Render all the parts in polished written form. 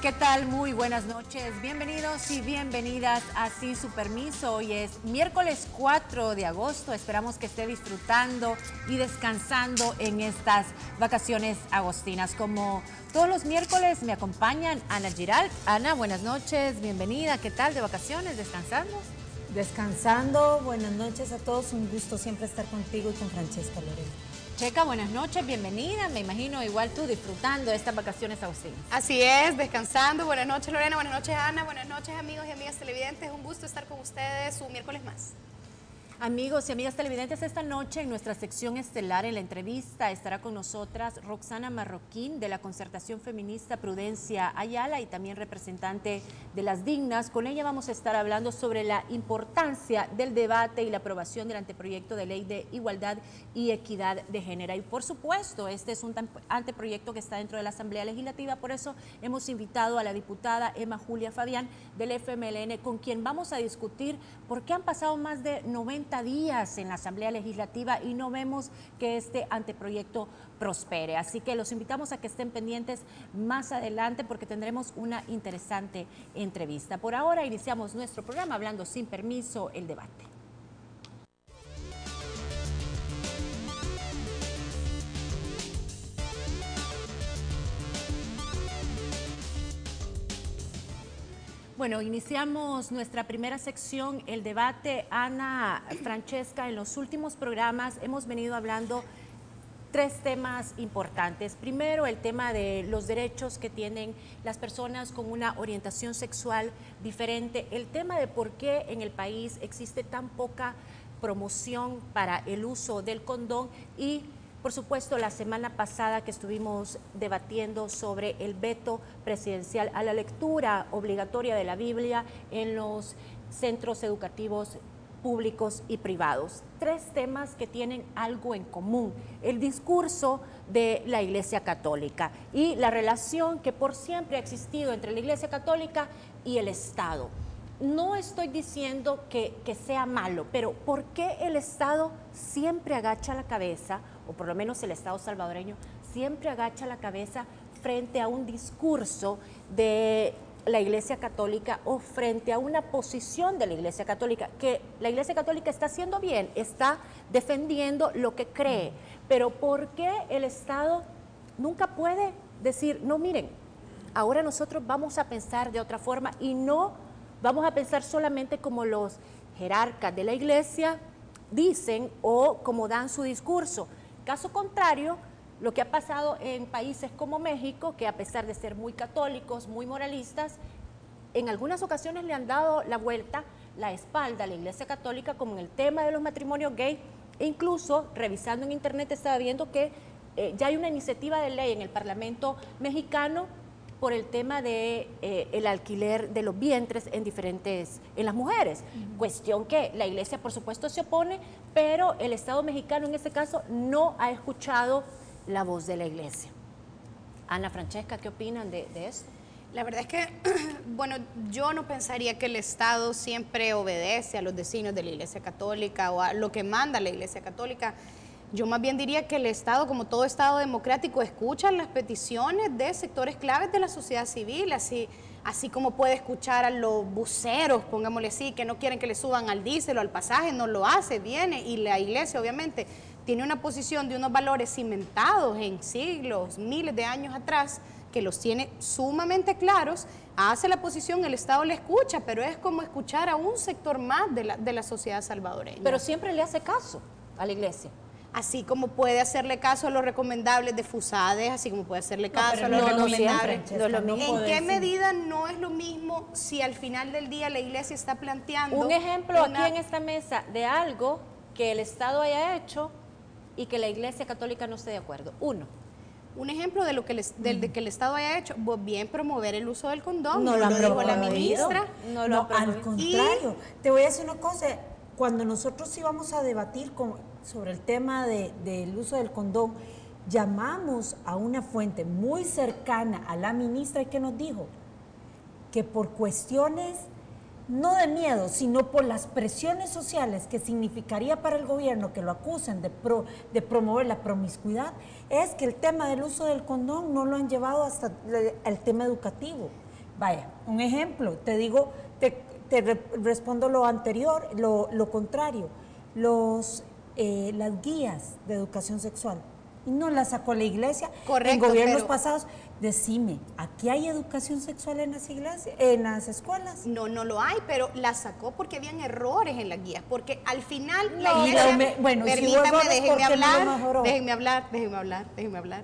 ¿Qué tal? Muy buenas noches. Bienvenidos y bienvenidas a Sin Su Permiso. Hoy es miércoles 4 de agosto. Esperamos que esté disfrutando y descansando en estas vacaciones agostinas. Como todos los miércoles me acompañan Ana Giralt. Ana, buenas noches, bienvenida. ¿Qué tal de vacaciones? ¿Descansando? Descansando. Buenas noches a todos. Un gusto siempre estar contigo y con Francesca Lorena. Checa, buenas noches, bienvenida. Me imagino igual tú disfrutando de estas vacaciones agostinas. Así es, descansando. Buenas noches, Lorena. Buenas noches, Ana. Buenas noches, amigos y amigas televidentes. Un gusto estar con ustedes un miércoles más. Amigos y amigas televidentes, esta noche en nuestra sección estelar, en la entrevista, estará con nosotras Roxana Marroquín, de la Concertación Feminista Prudencia Ayala, y también representante de Las Dignas. Con ella vamos a estar hablando sobre la importancia del debate y la aprobación del anteproyecto de ley de igualdad y equidad de género. Y por supuesto, este es un anteproyecto que está dentro de la Asamblea Legislativa, por eso hemos invitado a la diputada Emma Julia Fabián del FMLN, con quien vamos a discutir por qué han pasado más de 90 días en la Asamblea Legislativa y no vemos que este anteproyecto prospere. Así que los invitamos a que estén pendientes más adelante porque tendremos una interesante entrevista. Por ahora iniciamos nuestro programa hablando sin permiso el debate. Bueno, iniciamos nuestra primera sección, el debate. Ana, Francesca, en los últimos programas hemos venido hablando tres temas importantes. Primero, el tema de los derechos que tienen las personas con una orientación sexual diferente. El tema de por qué en el país existe tan poca promoción para el uso del condón y, por supuesto, la semana pasada que estuvimos debatiendo sobre el veto presidencial a la lectura obligatoria de la Biblia en los centros educativos públicos y privados. Tres temas que tienen algo en común: el discurso de la Iglesia Católica y la relación que por siempre ha existido entre la Iglesia Católica y el Estado. No estoy diciendo que sea malo, pero ¿por qué el Estado siempre agacha la cabeza, o por lo menos el Estado salvadoreño siempre agacha la cabeza frente a un discurso de la Iglesia Católica o frente a una posición de la Iglesia Católica? Que la Iglesia Católica está haciendo bien, está defendiendo lo que cree, pero ¿por qué el Estado nunca puede decir, no, miren, ahora nosotros vamos a pensar de otra forma y no vamos a pensar solamente como los jerarcas de la Iglesia dicen o como dan su discurso? Caso contrario, lo que ha pasado en países como México, que a pesar de ser muy católicos, muy moralistas, en algunas ocasiones le han dado la vuelta, la espalda a la Iglesia Católica, como en el tema de los matrimonios gay. E incluso, revisando en internet, estaba viendo que ya hay una iniciativa de ley en el Parlamento mexicano por el tema de el alquiler de los vientres en las mujeres. Cuestión que la Iglesia, por supuesto, se opone, pero el Estado mexicano en este caso no ha escuchado la voz de la Iglesia. Ana, Francesca, ¿qué opinan de esto? La verdad es que, bueno, yo no pensaría que el Estado siempre obedece a los designios de la Iglesia Católica o a lo que manda la Iglesia Católica. Yo más bien diría que el Estado, como todo Estado democrático, escucha las peticiones de sectores claves de la sociedad civil, así como puede escuchar a los buceros, pongámosle así, que no quieren que le suban al diésel o al pasaje, no lo hace, viene, y la Iglesia obviamente tiene una posición de unos valores cimentados en siglos, miles de años atrás, que los tiene sumamente claros, hace la posición, el Estado le escucha, pero es como escuchar a un sector más de la sociedad salvadoreña. Pero siempre le hace caso a la Iglesia. Así como puede hacerle caso a los recomendables de FUSADES, así como puede hacerle caso a los recomendables. ¿En qué medida no es lo mismo si al final del día la Iglesia está planteando un ejemplo aquí en esta mesa de algo que el Estado haya hecho y que la Iglesia Católica no esté de acuerdo? Un ejemplo de lo que que el Estado haya hecho, bien promover el uso del condón. No lo dijo la ministra. No, al contrario. Te voy a decir una cosa. Cuando nosotros íbamos a debatir sobre el tema del uso del condón, llamamos a una fuente muy cercana a la ministra y que nos dijo que por cuestiones no de miedo, sino por las presiones sociales que significaría para el gobierno que lo acusen de promover la promiscuidad, es que el tema del uso del condón no lo han llevado hasta el tema educativo. Vaya, un ejemplo, te digo, respondo lo anterior, lo contrario. Las guías de educación sexual no las sacó la iglesia. Correcto, en gobiernos pero pasados. Decime, ¿aquí hay educación sexual en las iglesias, en las escuelas? no, no lo hay, pero la sacó porque habían errores en las guías, porque al final No, la iglesia, bueno, si hubo permítame, errores, ¿por déjenme qué no lo hablar, mejoró? déjenme hablar.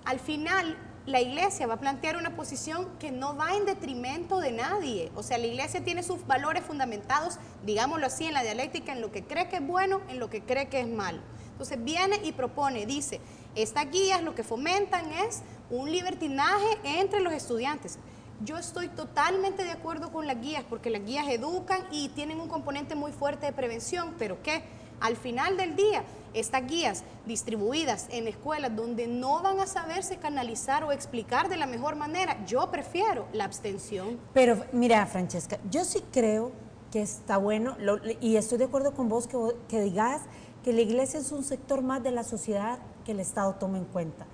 Al final la iglesia va a plantear una posición que no va en detrimento de nadie. O sea, la iglesia tiene sus valores fundamentados, digámoslo así, en la dialéctica, en lo que cree que es bueno, en lo que cree que es malo. Entonces viene y propone, dice, estas guías lo que fomentan es un libertinaje entre los estudiantes. Yo estoy totalmente de acuerdo con las guías, porque las guías educan y tienen un componente muy fuerte de prevención, pero ¿qué? Al final del día, estas guías distribuidas en escuelas donde no van a saberse canalizar o explicar de la mejor manera, yo prefiero la abstención. Pero mira, Francesca, yo sí creo que está bueno, y estoy de acuerdo con vos que digas que la iglesia es un sector más de la sociedad que el Estado toma en cuenta.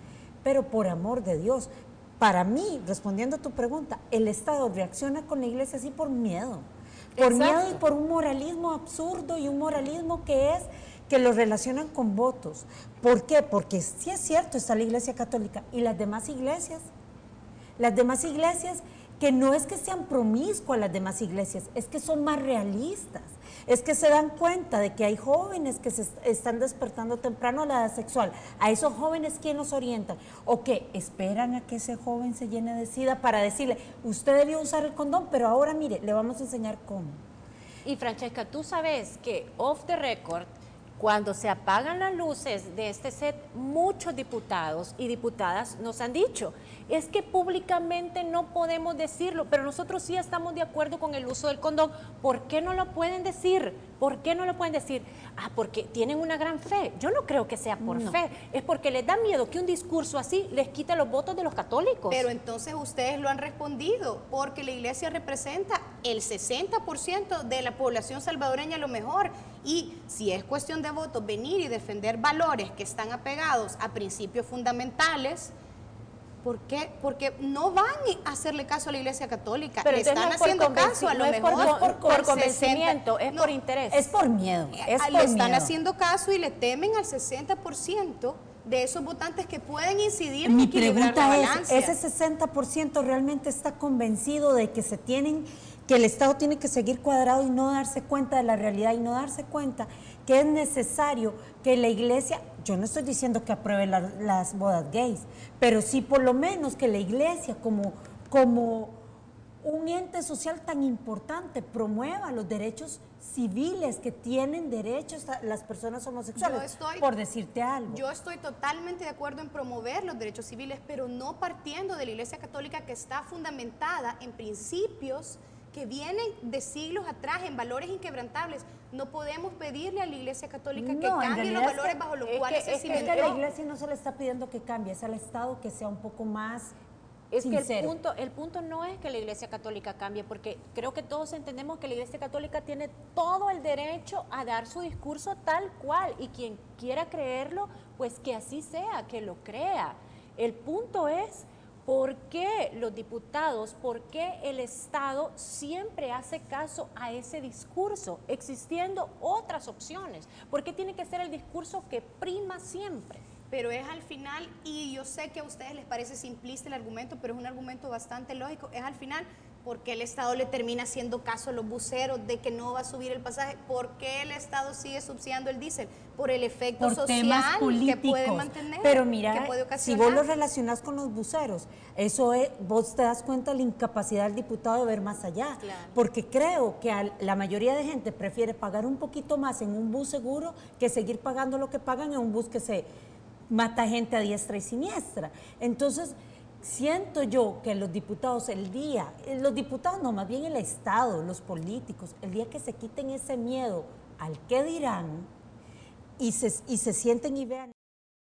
Pero por amor de Dios, para mí, respondiendo a tu pregunta, el Estado reacciona con la iglesia así por miedo. Por miedo y por un moralismo absurdo y un moralismo que lo relacionan con votos. ¿Por qué? Porque sí es cierto, está la Iglesia Católica y las demás iglesias que no es que sean promiscuas las demás iglesias, es que son más realistas, es que se dan cuenta de que hay jóvenes que se están despertando temprano a la edad sexual. A esos jóvenes, ¿quién los orientan? ¿O qué? Esperan a que ese joven se llene de sida para decirle, usted debió usar el condón, pero ahora mire, le vamos a enseñar cómo. Y Francesca, tú sabes que off the record, cuando se apagan las luces de este set, muchos diputados y diputadas nos han dicho, es que públicamente no podemos decirlo, pero nosotros sí estamos de acuerdo con el uso del condón. ¿Por qué no lo pueden decir? ¿Por qué no lo pueden decir? Ah, porque tienen una gran fe. Yo no creo que sea por fe, es porque les da miedo que un discurso así les quite los votos de los católicos. Pero entonces ustedes lo han respondido, porque la iglesia representa el 60% de la población salvadoreña a lo mejor, y si es cuestión de votos, venir y defender valores que están apegados a principios fundamentales. ¿Por qué? Porque no van a hacerle caso a la Iglesia Católica. Pero le están haciendo caso a lo mejor. No es por convencimiento, es por interés. Es por miedo. Le están haciendo caso y le temen al 60% de esos votantes que pueden incidir en equilibrar la balanza. ¿Ese 60% realmente está convencido de que que el Estado tiene que seguir cuadrado y no darse cuenta de la realidad y no darse cuenta que es necesario que la iglesia, yo no estoy diciendo que apruebe las bodas gays, pero sí por lo menos que la iglesia como un ente social tan importante promueva los derechos civiles que tienen derechos las personas homosexuales, por decirte algo? Yo estoy totalmente de acuerdo en promover los derechos civiles, pero no partiendo de la Iglesia Católica, que está fundamentada en principios que vienen de siglos atrás, en valores inquebrantables. No podemos pedirle a la Iglesia Católica que cambie los valores bajo los cuales se cimentó. Es que a la iglesia no se le está pidiendo que cambie, es al Estado que sea un poco más sincero. Que el punto no es que la Iglesia Católica cambie, porque creo que todos entendemos que la Iglesia Católica tiene todo el derecho a dar su discurso tal cual, y quien quiera creerlo, pues que así sea, que lo crea. El punto es, ¿por qué los diputados, por qué el Estado siempre hace caso a ese discurso, existiendo otras opciones? ¿Por qué tiene que ser el discurso que prima siempre? Pero es al final, y yo sé que a ustedes les parece simplista el argumento, pero es un argumento bastante lógico, es al final, ¿por qué el Estado le termina haciendo caso a los buceros de que no va a subir el pasaje? ¿Por qué el Estado sigue subsidiando el diésel? Por el efecto por social temas políticos, que puede mantener. Pero mira, que puede si vos lo relacionás con los buceros, vos te das cuenta de la incapacidad del diputado de ver más allá. Claro. Porque creo que la mayoría de gente prefiere pagar un poquito más en un bus seguro que seguir pagando lo que pagan en un bus que se mata gente a diestra y siniestra. Entonces, siento yo que los diputados no, más bien el Estado, los políticos, el día que se quiten ese miedo al qué dirán y se sienten y vean